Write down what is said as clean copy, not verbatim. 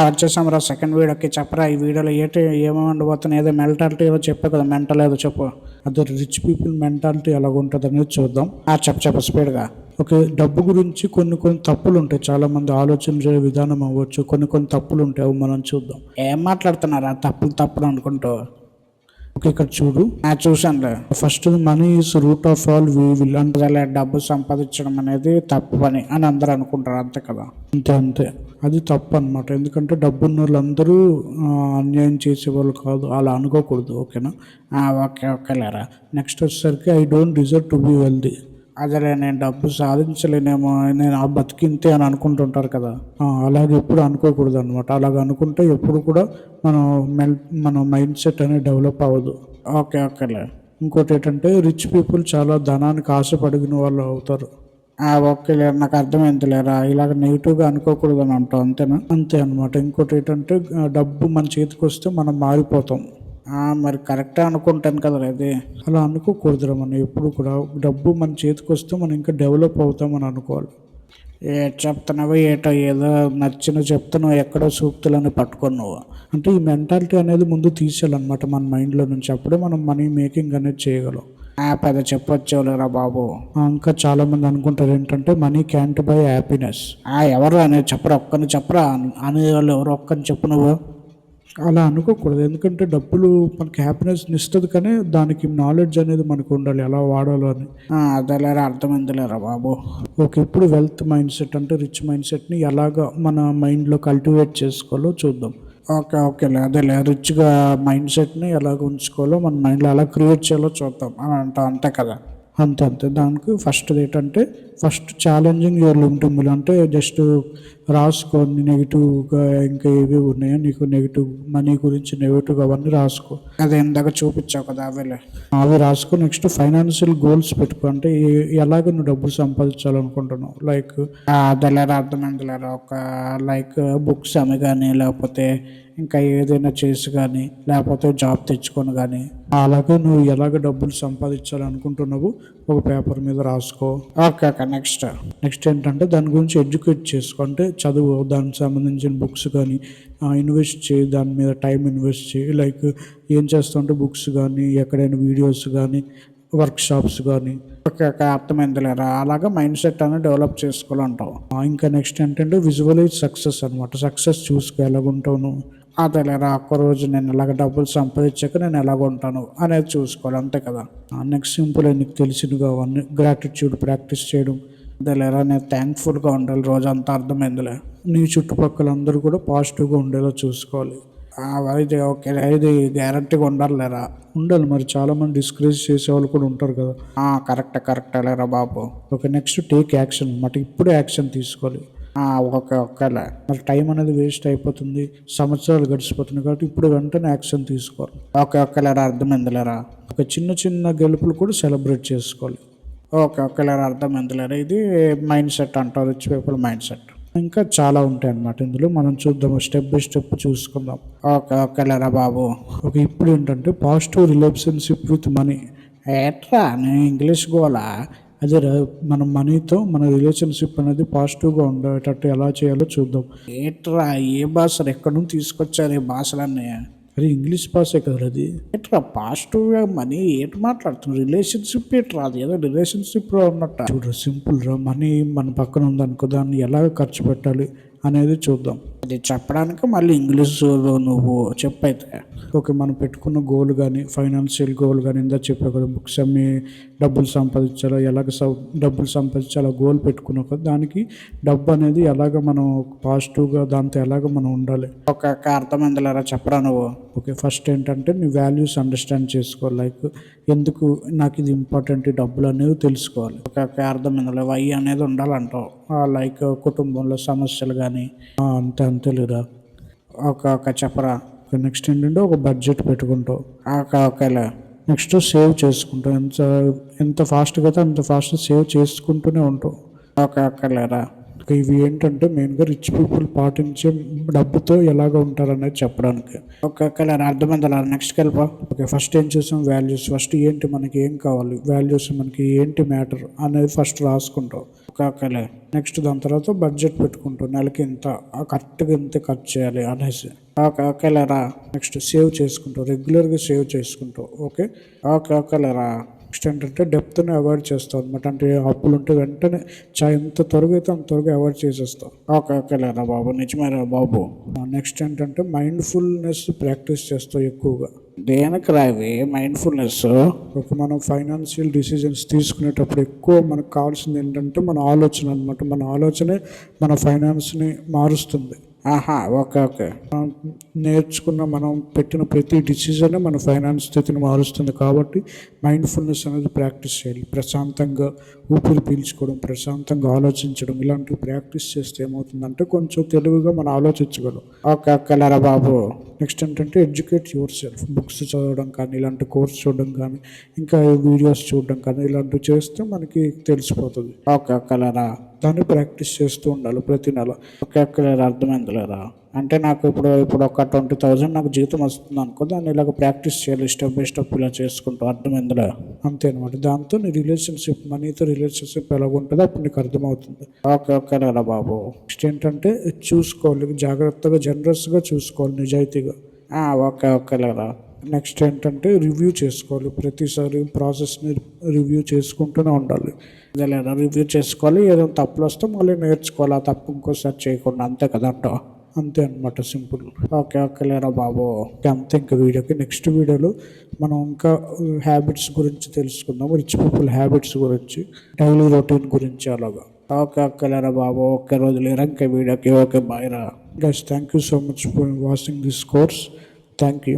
వచ్చేసాం రా సెకండ్ వీడియోకి. చెప్పరా ఈ వీడియోలో ఏమేమి ఉండబోతున్నాయి? ఏదో మెంటాలిటీ ఏదో చెప్పే కదా, మెంటల్ ఏదో చెప్పు. అదే రిచ్ పీపుల్ మెంటాలిటీ ఎలాగుంటుంది అనేది చూద్దాం. చెప్పు స్పీడ్గా. ఓకే, డబ్బు గురించి కొన్ని కొన్ని తప్పులు ఉంటాయి. చాలా మంది ఆలోచించే విధానం అవ్వచ్చు, కొన్ని కొన్ని తప్పులు ఉంటాయి. అవి మనం చూద్దాం. ఏం మాట్లాడుతున్నారా తప్పులు అనుకుంటూ? ఓకే, ఇక్కడ చూడు. చూసానులే. First money is root of all evil అంటే డబ్బు సంపాదించడం అనేది తప్పు పని అని అందరూ అనుకుంటారు, అంతే కదా? అంతే అది తప్పు అనమాట. ఎందుకంటే డబ్బు ఉన్న వాళ్ళందరూ అన్యాయం చేసేవాళ్ళు కాదు, అలా అనుకోకూడదు. ఓకేనా? ఓకే లేరా. నెక్స్ట్ వచ్చేసరికి I don't deserve to be wealthy. అదేలే, నేను డబ్బు సాధించలేనేమో, నేను ఆ బతికింతే అని అనుకుంటుంటారు కదా. అలాగే ఎప్పుడు అనుకోకూడదు అనమాట. అలాగ అనుకుంటే ఎప్పుడు కూడా మనం మన మైండ్ సెట్ అనేది డెవలప్ అవ్వదు. ఓకేలే. ఇంకోటి ఏంటంటే రిచ్ పీపుల్ చాలా ధనానికి ఆశపడిన వాళ్ళు అవుతారు. ఓకేలే, నాకు అర్థమైంది లేరా. ఇలాగ నెగిటివ్గా అనుకోకూడదు అని అంటాం, అంతేనా? అంతే అనమాట. ఇంకోటి ఏంటంటే డబ్బు మన చేతికి వస్తే మనం మారిపోతాం. మరి కరెక్టే అనుకుంటాను కదా అది. అలా అనుకోకూడదురా. మనం ఎప్పుడు కూడా డబ్బు మన చేతికి వస్తే మనం ఇంకా డెవలప్ అవుతామని అనుకోవాలి. చెప్తున్నావు ఏదో నచ్చిన చెప్తున్నావు, ఎక్కడో సూక్తులని పట్టుకొని నువ్వు. అంటే ఈ మెంటాలిటీ అనేది ముందు తీసేయాలన్నమాట మన మైండ్లో నుంచి. అప్పుడే మనం మనీ మేకింగ్ అనేది చేయగలం. పెద్ద చెప్పొచ్చేవాళ్ళరా బాబు. ఇంకా చాలా మంది అనుకుంటారు ఏంటంటే మనీ క్యాంట్ బై హ్యాపీనెస్. ఎవరు అనేది చెప్పరా, ఒక్కరిని చెప్పరా అనేవాళ్ళు ఎవరు, ఒక్కరిని చెప్పు నువ్వు. అలా అనుకోకూడదు. ఎందుకంటే డబ్బులు మనకి హ్యాపీనెస్ని ఇస్తుంది, కానీ దానికి నాలెడ్జ్ అనేది మనకు ఉండాలి, ఎలా వాడాలో అని. అదేలేరా, అర్థమైందిలేరా బాబు. ఓకే, ఇప్పుడు వెల్త్ మైండ్ సెట్ అంటే రిచ్ మైండ్ సెట్ని ఎలాగ మన మైండ్లో కల్టివేట్ చేసుకోవాలో చూద్దాం. ఓకేలే, అదేలే రిచ్గా మైండ్ సెట్ని ఎలాగ ఉంచుకోవాలో మన మైండ్లో ఎలా క్రియేట్ చేయాలో చూద్దాం అని అంటాం, అంతే కదా? అంతే. దానికి ఫస్ట్ ఛాలెంజింగ్ యువర్ లిమిట్. అంటే జస్ట్ రాసుకోండి నెగిటివ్గా ఇంకా ఏవి ఉన్నాయో నీకు, నెగిటివ్ మనీ గురించి నెగిటివ్గా అవన్నీ రాసుకో. అదే ఇందాక చూపించావు కదా, అవి రాసుకో. నెక్స్ట్ ఫైనాన్షియల్ గోల్స్ పెట్టుకో. అంటే ఎలాగ నువ్వు డబ్బులు సంపాదించాలనుకుంటున్నావు. లైక్ అదేలేరా, అర్థమైందిలేరా. లైక్ బుక్స్ అమ్మి కానీ, లేకపోతే ఇంకా ఏదైనా చేసి కానీ, లేకపోతే జాబ్ తెచ్చుకొని కానీ, అలాగే నువ్వు ఎలాగ డబ్బులు సంపాదించాలనుకుంటున్నావు ఒక పేపర్ మీద రాసుకో. ఓకే. నెక్స్ట్ ఏంటంటే దాని గురించి ఎడ్యుకేట్ చేసుకో. అంటే చదువు, దానికి సంబంధించిన బుక్స్ కానీ ఇన్వెస్ట్ చేయి, దాని మీద టైం ఇన్వెస్ట్ చేయి. లైక్ ఏం చేస్తావంటే బుక్స్ కానీ, ఎక్కడైనా వీడియోస్ కానీ, వర్క్షాప్స్ కానీ. ఓకే, అర్థమైంది లేరా. అలాగా మైండ్ సెట్ అనేది డెవలప్ చేసుకోవాలంటావు. ఇంకా నెక్స్ట్ ఏంటంటే విజువలైజ్ సక్సెస్ అనమాట. సక్సెస్ చూసుకో ఎలాగుంటావు నువ్వు. అదేలేరా, ఒక్కరోజు నేను ఎలాగ డబ్బులు సంపాదించాక నేను ఎలాగ ఉంటాను అనేది చూసుకోవాలి, అంతే కదా? నెక్స్ట్ సింపుల్ నీకు తెలిసినగా అవన్నీ గ్రాటిట్యూడ్ ప్రాక్టీస్ చేయడం. అదేలేరా, నేను థ్యాంక్ఫుల్గా ఉండాలి రోజంతా, అర్థమైందిలే. నీ చుట్టుపక్కల అందరూ కూడా పాజిటివ్గా ఉండేలా చూసుకోవాలి. అయితే ఓకే, ఇది గ్యారంటీగా ఉండాలిలేరా. ఉండాలి మరి. చాలా మంది డిస్కరేజ్ చేసే వాళ్ళు కూడా ఉంటారు కదా. కరెక్ట్ లేరా బాబు. ఓకే, నెక్స్ట్ టేక్ యాక్షన్ అనమాట. ఇప్పుడే యాక్షన్ తీసుకోవాలి. ఓకేలే. మరి టైం అనేది వేస్ట్ అయిపోతుంది, సంవత్సరాలు గడిచిపోతుంది, కాబట్టి ఇప్పుడు వెంటనే యాక్షన్ తీసుకోవాలి. ఓకేలేరా, అర్థమైందిలేరా. ఒక చిన్న గెలుపులు కూడా సెలబ్రేట్ చేసుకోవాలి. ఓకేలేరా, అర్థమైందిలేరా. ఇది మైండ్ సెట్ అంటారు, రిచ్ పీపుల్ మైండ్ సెట్. ఇంకా చాలా ఉంటాయి అన్నమాట ఇందులో. మనం చూద్దాము, స్టెప్ బై స్టెప్ చూసుకుందాం. ఓకేలేరా బాబు. ఓకే, ఇప్పుడు ఏంటంటే పాజిటివ్ రిలేషన్షిప్ విత్ మనీ. ఏట్రా నేను ఇంగ్లీష్ గోలా. అదే మన మనీతో మన రిలేషన్షిప్ అనేది పాజిటివ్గా ఉండేటట్టు ఎలా చేయాలో చూద్దాం. ఏట్రా ఏ భాషలు ఎక్కడి నుంచి తీసుకొచ్చారు ఈ భాషలన్నీ? అది ఇంగ్లీష్ భాషే కదా అది. ఎట్రా పాజిటివ్గా మనీ ఏటి మాట్లాడుతున్నారు? రిలేషన్షిప్ ఎట్రా? అది ఏదో రిలేషన్షిప్లో ఉన్నట్టు. చూడరా, సింపుల్ రా. మనీ మన పక్కన ఉందనుకో, దాన్ని ఎలా ఖర్చు పెట్టాలి అనేది చూద్దాం. అది చెప్పడానికి మళ్ళీ ఇంగ్లీష్లో నువ్వు చెప్పైతే. ఓకే, మనం పెట్టుకున్న గోల్ కానీ, ఫైనాన్షియల్ గోల్ కానీ, ఇందా చెప్పే కదా బుక్స్ అమ్మి డబ్బులు సంపాదించాలో, డబ్బులు సంపాదించాలో గోల్ పెట్టుకున్నావు కదా, దానికి డబ్బు అనేది ఎలాగ మనం పాజిటివ్గా దాంతో ఎలాగ మనం ఉండాలి. ఒక అర్థమైందిలేరా, చెప్పరా నువ్వు. ఓకే, ఫస్ట్ ఏంటంటే నీ వాల్యూస్ అండర్స్టాండ్ చేసుకోవాలి. లైక్ ఎందుకు నాకు ఇది ఇంపార్టెంట్, ఈ డబ్బులు అనేది తెలుసుకోవాలి. ఒక అర్థమైందిలే. వై అనేది ఉండాలంటావు. లైక్ కుటుంబంలో సమస్యలు కానీ. అంతే లేరా. ఒక చెప్పరా. నెక్స్ట్ ఏంటంటే ఒక బడ్జెట్ పెట్టుకుంటావు. ఓకేలే. నెక్స్ట్ సేవ్ చేసుకుంటావు. ఎంత ఫాస్ట్గా అయితే అంత ఫాస్ట్ సేవ్ చేసుకుంటూనే ఉంటావు. ఓకేలేరా. ఇవి ఏంటంటే మెయిన్గా రిచ్ పీపుల్ పాటించే డబ్బుతో ఎలాగ ఉంటారనేది చెప్పడానికి. ఓకే ఓకే లేరా అర్థమైంది లేరా నెక్స్ట్కి వెళ్ళిపో. ఓకే ఫస్ట్ ఏం చూసాం వాల్యూస్. ఫస్ట్ ఏంటి మనకి ఏం కావాలి, వాల్యూస్ మనకి ఏంటి మ్యాటర్ అనేది ఫస్ట్ రాసుకుంటాం. ఓకే ఓకేలే. నెక్స్ట్ దాని తర్వాత బడ్జెట్ పెట్టుకుంటాం, నెలకి ఇంత కరెక్ట్గా ఇంత ఖర్చు చేయాలి అనేసి. ఓకే ఓకే లేరా. నెక్స్ట్ సేవ్ చేసుకుంటాం, రెగ్యులర్గా సేవ్ చేసుకుంటాం. ఓకే ఓకే ఓకే లేరా. నెక్స్ట్ ఏంటంటే డెప్త్ని అవాయిడ్ చేస్తాం అనమాట. అంటే అప్పులు ఉంటే వెంటనే ఎంత త్వరగా అయితే అంత త్వరగా అవాయిడ్ చేసేస్తాం. ఓకే ఓకే లేరా బాబు, నిజమేరా బాబు. నెక్స్ట్ ఏంటంటే మైండ్ఫుల్నెస్ ప్రాక్టీస్ చేస్తాం ఎక్కువగా. దేనికి రావి మైండ్ఫుల్నెస్? ఒక మనం ఫైనాన్షియల్ డిసిజన్స్ తీసుకునేటప్పుడు ఎక్కువ మనకు కావాల్సింది ఏంటంటే మన ఆలోచన అనమాట. మన ఆలోచనే మన ఫైనాన్స్ని మారుస్తుంది. ఆహా ఓకే ఓకే. నేర్చుకున్న మనం పెట్టిన ప్రతి డిసిజన్ మన ఫైనాన్స్ స్థితిని మారుస్తుంది. కాబట్టి మైండ్ఫుల్నెస్ అనేది ప్రాక్టీస్ చేయాలి. ప్రశాంతంగా ఊపిరి పీల్చుకోవడం, ప్రశాంతంగా ఆలోచించడం, ఇలాంటివి ప్రాక్టీస్ చేస్తే ఏమవుతుందంటే కొంచెం తెలివిగా మనం ఆలోచించగలం. ఓకే ఓకే లేరా బాబు. నెక్స్ట్ ఏంటంటే ఎడ్యుకేట్ యువర్ సెల్ఫ్. బుక్స్ చదవడం కానీ, ఇలాంటి కోర్స్ చూడడం కానీ, ఇంకా వీడియోస్ చూడడం కానీ ఇలాంటివి చేస్తే మనకి తెలిసిపోతుంది. ఓకే ఓకే లేరా. దాన్ని ప్రాక్టీస్ చేస్తూ ఉండాలి ప్రతి నెల. ఓకే ఓకే లేరా అర్థమైంది లేరా. అంటే నాకు ఇప్పుడు ఒక 20,000 నాకు జీతం వస్తుంది అనుకో, దాన్ని ఇలాగ ప్రాక్టీస్ చేయాలి స్టెప్ బై స్టెప్ ఇలా చేసుకుంటూ. అర్థమైందిలే. అంతే అనమాట. దాంతో నీ రిలేషన్షిప్, మనీతో రిలేషన్షిప్ ఎలాగ ఉంటుందో అప్పుడు నీకు అర్థమవుతుంది. ఓకే ఓకే లేరా బాబు. నెక్స్ట్ ఏంటంటే చూసుకోవాలి జాగ్రత్తగా, జనరస్గా చూసుకోవాలి, నిజాయితీగా. ఓకే ఓకే లేరా. నెక్స్ట్ ఏంటంటే రివ్యూ చేసుకోవాలి. ప్రతిసారి ప్రాసెస్ని రివ్యూ చేసుకుంటూనే ఉండాలి. అదే లేదా రివ్యూ చేసుకోవాలి, ఏదైనా తప్పులు వస్తే మళ్ళీ నేర్చుకోవాలి, ఆ తప్పు ఇంకోసారి చేయకుండా. అంతే కదా అంటావు. అంతే అనమాట, సింపుల్. ఓకే ఓకే లేరా బాబు. అంతే ఇంకా వీడియోకి. నెక్స్ట్ వీడియోలో మనం ఇంకా హ్యాబిట్స్ గురించి తెలుసుకుందాం, రిచ్ పీపుల్ హ్యాబిట్స్ గురించి, డైలీ రొటీన్ గురించి అలాగా. ఓకే ఓకే లేరా బాబు. ఒకే రోజు లేరా ఇంకా వీడియోకి. ఓకే బాయ్ రా guys. Thank you so much for watching this course. Thank you.